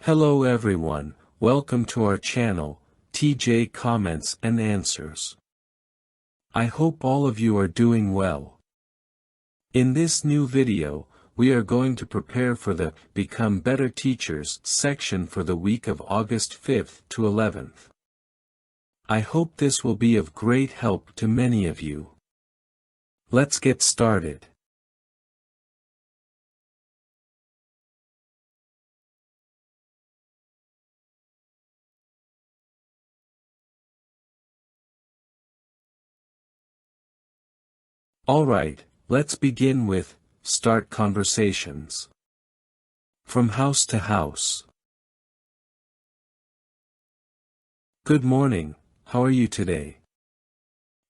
Hello everyone, welcome to our channel, TJ Comments and Answers. I hope all of you are doing well. In this new video, we are going to prepare for the Become Better Teachers section for the week of August 5th to 11th. I hope this will be of great help to many of you. Let's get started. Alright, let's begin with, start conversations. From house to house. Good morning, how are you today?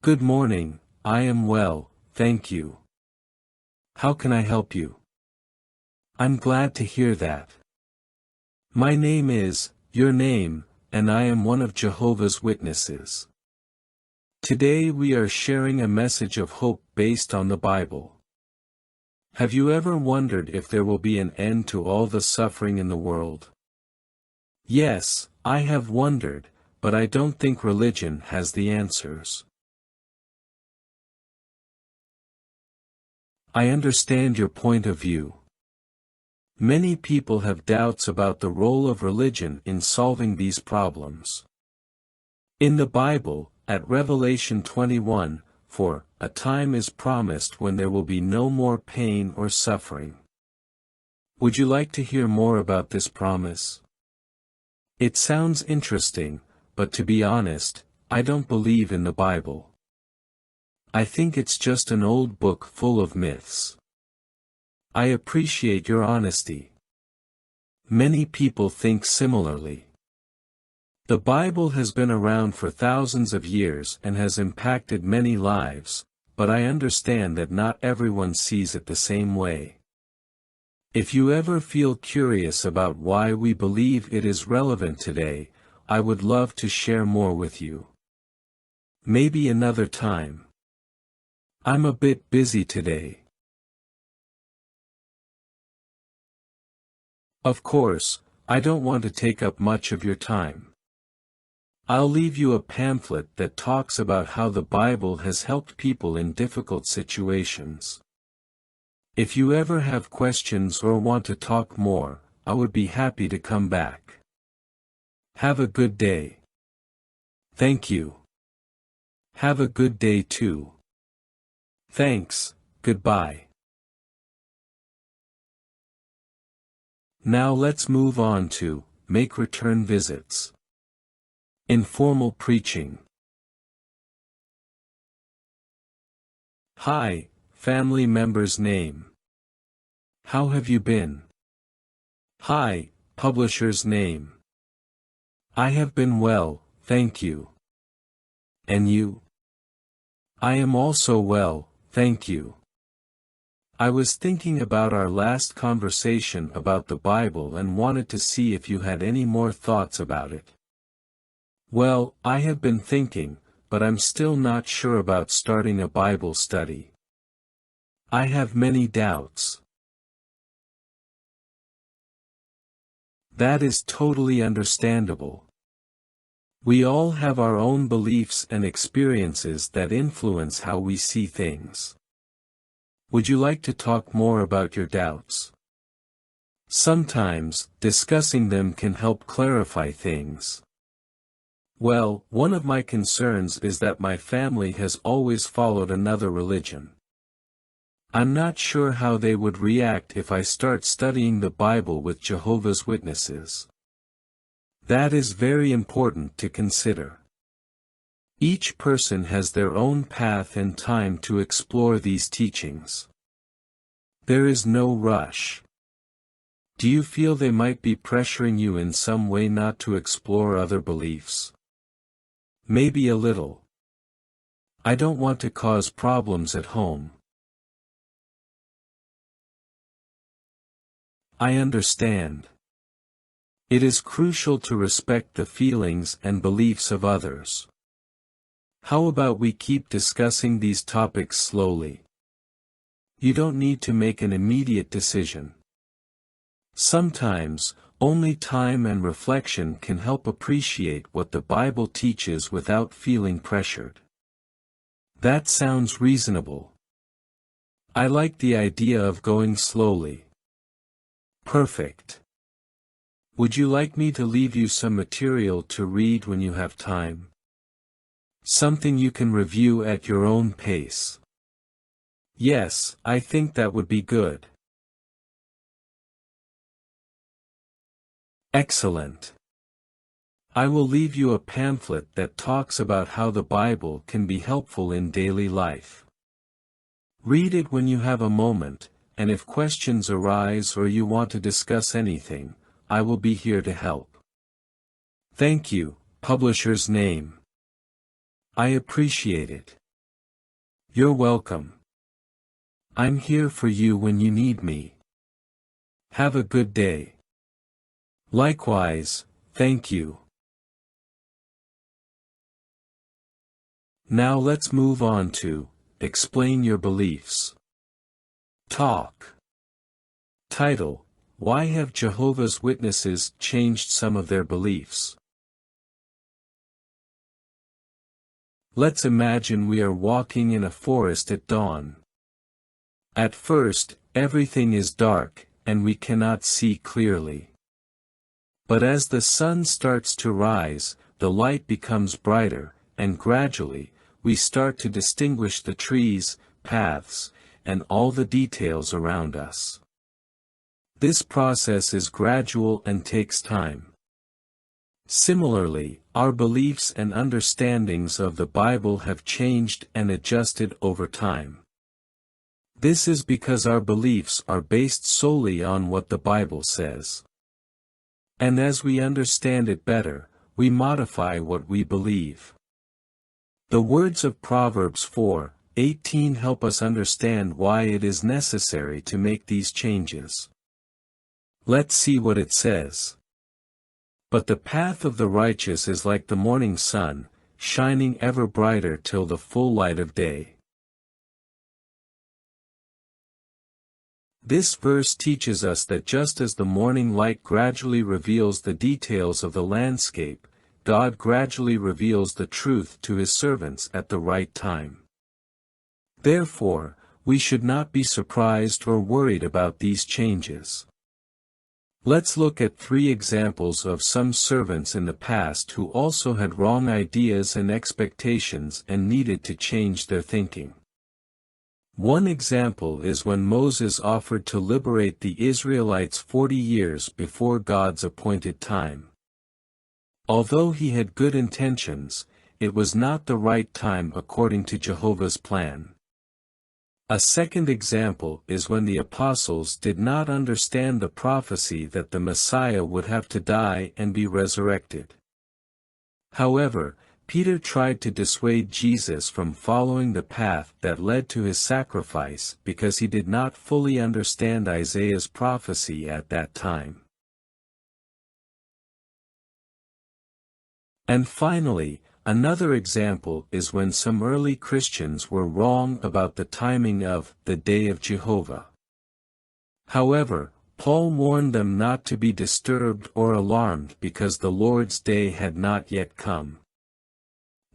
Good morning, I am well, thank you. How can I help you? I'm glad to hear that. My name is, your name, and I am one of Jehovah's Witnesses. Today we are sharing a message of hope based on the Bible. Have you ever wondered if there will be an end to all the suffering in the world? Yes, I have wondered, but I don't think religion has the answers. I understand your point of view. Many people have doubts about the role of religion in solving these problems. In the Bible, at Revelation 21, for a time is promised when there will be no more pain or suffering. Would you like to hear more about this promise? It sounds interesting, but to be honest, I don't believe in the Bible. I think it's just an old book full of myths. I appreciate your honesty. Many people think similarly. The Bible has been around for thousands of years and has impacted many lives, but I understand that not everyone sees it the same way. If you ever feel curious about why we believe it is relevant today, I would love to share more with you. Maybe another time. I'm a bit busy today. Of course, I don't want to take up much of your time. I'll leave you a pamphlet that talks about how the Bible has helped people in difficult situations. If you ever have questions or want to talk more, I would be happy to come back. Have a good day. Thank you. Have a good day too. Thanks, goodbye. Now let's move on to, make return visits. Informal preaching. Hi, family member's name. How have you been? Hi, publisher's name. I have been well, thank you. And you? I am also well, thank you. I was thinking about our last conversation about the Bible and wanted to see if you had any more thoughts about it. Well, I have been thinking, but I'm still not sure about starting a Bible study. I have many doubts. That is totally understandable. We all have our own beliefs and experiences that influence how we see things. Would you like to talk more about your doubts? Sometimes, discussing them can help clarify things. Well, one of my concerns is that my family has always followed another religion. I'm not sure how they would react if I start studying the Bible with Jehovah's Witnesses. That is very important to consider. Each person has their own path and time to explore these teachings. There is no rush. Do you feel they might be pressuring you in some way not to explore other beliefs? Maybe a little. I don't want to cause problems at home. I understand. It is crucial to respect the feelings and beliefs of others. How about we keep discussing these topics slowly? You don't need to make an immediate decision. Sometimes, Only time and reflection can help appreciate what the Bible teaches without feeling pressured. That sounds reasonable. I like the idea of going slowly. Perfect. Would you like me to leave you some material to read when you have time? Something you can review at your own pace. Yes, I think that would be good. Excellent. I will leave you a pamphlet that talks about how the Bible can be helpful in daily life. Read it when you have a moment, and if questions arise or you want to discuss anything, I will be here to help. Thank you, publisher's name. I appreciate it. You're welcome. I'm here for you when you need me. Have a good day. Likewise, thank you. Now let's move on to, explain your beliefs. Talk. Title: Why have Jehovah's Witnesses changed some of their beliefs? Let's imagine we are walking in a forest at dawn. At first, everything is dark, and we cannot see clearly. But as the sun starts to rise, the light becomes brighter, and gradually, we start to distinguish the trees, paths, and all the details around us. This process is gradual and takes time. Similarly, our beliefs and understandings of the Bible have changed and adjusted over time. This is because our beliefs are based solely on what the Bible says. And as we understand it better, we modify what we believe. The words of Proverbs 4:18 help us understand why it is necessary to make these changes. Let's see what it says. But the path of the righteous is like the morning sun, shining ever brighter till the full light of day. This verse teaches us that just as the morning light gradually reveals the details of the landscape, God gradually reveals the truth to His servants at the right time. Therefore, we should not be surprised or worried about these changes. Let's look at 3 examples of some servants in the past who also had wrong ideas and expectations and needed to change their thinking. One example is when Moses offered to liberate the Israelites 40 years before God's appointed time. Although he had good intentions, it was not the right time according to Jehovah's plan. A second example is when the apostles did not understand the prophecy that the Messiah would have to die and be resurrected. However, Peter tried to dissuade Jesus from following the path that led to his sacrifice because he did not fully understand Isaiah's prophecy at that time. And finally, another example is when some early Christians were wrong about the timing of the Day of Jehovah. However, Paul warned them not to be disturbed or alarmed because the Lord's day had not yet come.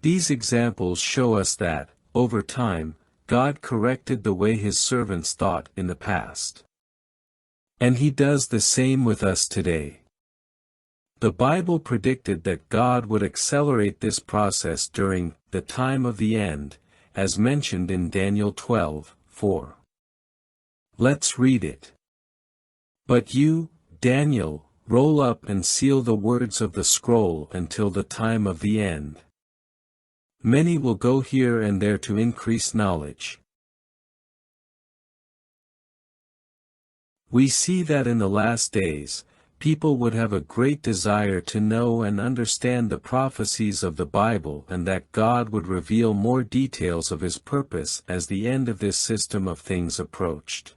These examples show us that, over time, God corrected the way His servants thought in the past. And He does the same with us today. The Bible predicted that God would accelerate this process during the time of the end, as mentioned in Daniel 12:4. Let's read it. But you, Daniel, roll up and seal the words of the scroll until the time of the end. Many will go here and there to increase knowledge. We see that in the last days, people would have a great desire to know and understand the prophecies of the Bible and that God would reveal more details of His purpose as the end of this system of things approached.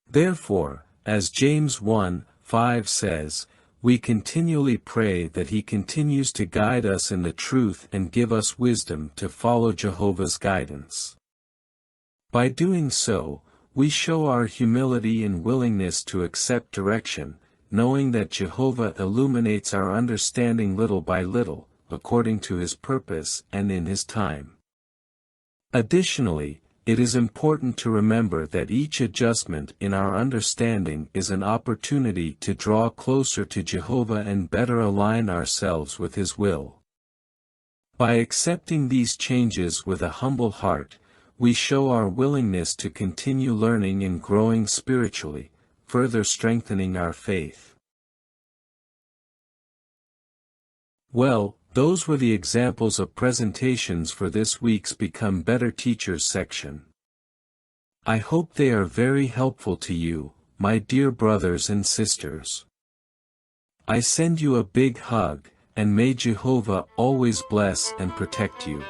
Therefore, as James 1:5 says, we continually pray that He continues to guide us in the truth and give us wisdom to follow Jehovah's guidance. By doing so, we show our humility and willingness to accept direction, knowing that Jehovah illuminates our understanding little by little, according to his purpose and in his time. Additionally, it is important to remember that each adjustment in our understanding is an opportunity to draw closer to Jehovah and better align ourselves with his will. By accepting these changes with a humble heart, we show our willingness to continue learning and growing spiritually, further strengthening our faith. Well, those were the examples of presentations for this week's Become Better Teachers section. I hope they are very helpful to you, my dear brothers and sisters. I send you a big hug, and may Jehovah always bless and protect you.